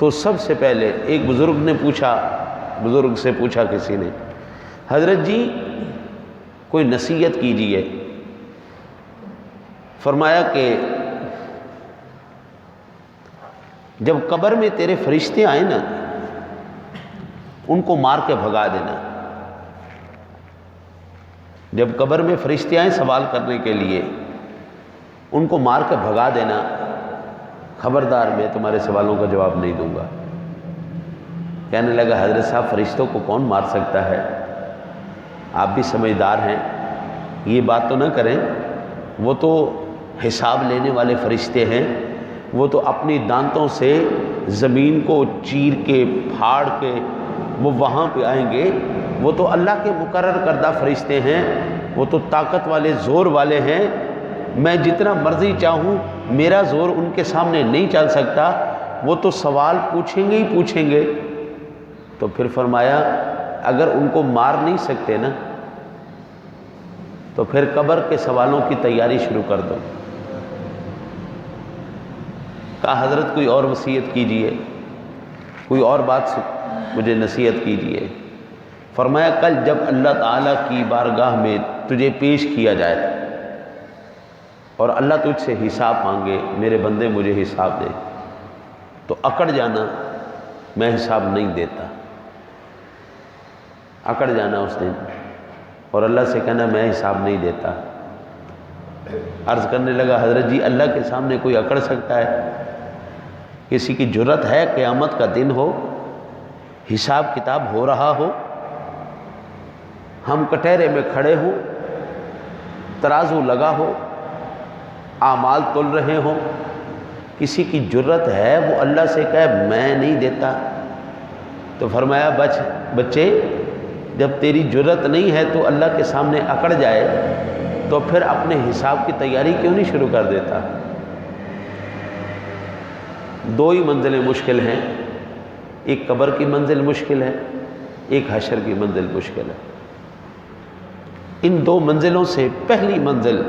تو سب سے پہلے ایک بزرگ سے پوچھا کسی نے، حضرت جی کوئی نصیحت کیجیے۔ فرمایا کہ جب قبر میں تیرے فرشتے آئیں نا، ان کو مار کے بھگا دینا۔ جب قبر میں فرشتے آئیں سوال کرنے کے لیے، ان کو مار کے بھگا دینا، خبردار میں تمہارے سوالوں کا جواب نہیں دوں گا۔ کہنے لگا حضرت صاحب فرشتوں کو کون مار سکتا ہے؟ آپ بھی سمجھدار ہیں، یہ بات تو نہ کریں، وہ تو حساب لینے والے فرشتے ہیں، وہ تو اپنی دانتوں سے زمین کو چیر کے پھاڑ کے وہ وہاں پہ آئیں گے۔ وہ تو اللہ کے مقرر کردہ فرشتے ہیں، وہ تو طاقت والے، زور والے ہیں۔ میں جتنا مرضی چاہوں میرا زور ان کے سامنے نہیں چل سکتا، وہ تو سوال پوچھیں گے ہی پوچھیں گے۔ تو پھر فرمایا اگر ان کو مار نہیں سکتے نا تو پھر قبر کے سوالوں کی تیاری شروع کر دو۔ کہا حضرت کوئی اور وصیت کیجئے، کوئی اور بات مجھے نصیحت کیجئے۔ فرمایا کل جب اللہ تعالیٰ کی بارگاہ میں تجھے پیش کیا جائے اور اللہ تجھ سے حساب مانگے، میرے بندے مجھے حساب دے، تو اکڑ جانا میں حساب نہیں دیتا۔ اکڑ جانا اس دن اور اللہ سے کہنا میں حساب نہیں دیتا۔ عرض کرنے لگا حضرت جی اللہ کے سامنے کوئی اکڑ سکتا ہے؟ کسی کی جرت ہے قیامت کا دن ہو، حساب کتاب ہو رہا ہو، ہم کٹہرے میں کھڑے ہوں، ترازو لگا ہو، اعمال تل رہے ہوں، کسی کی جرت ہے وہ اللہ سے کہے میں نہیں دیتا؟ تو فرمایا بچے جب تیری جرت نہیں ہے تو اللہ کے سامنے اکڑ جائے تو پھر اپنے حساب کی تیاری کیوں نہیں شروع کر دیتا؟ دو ہی منزلیں مشکل ہیں، ایک قبر کی منزل مشکل ہے، ایک حشر کی منزل مشکل ہے۔ ان دو منزلوں سے پہلی منزل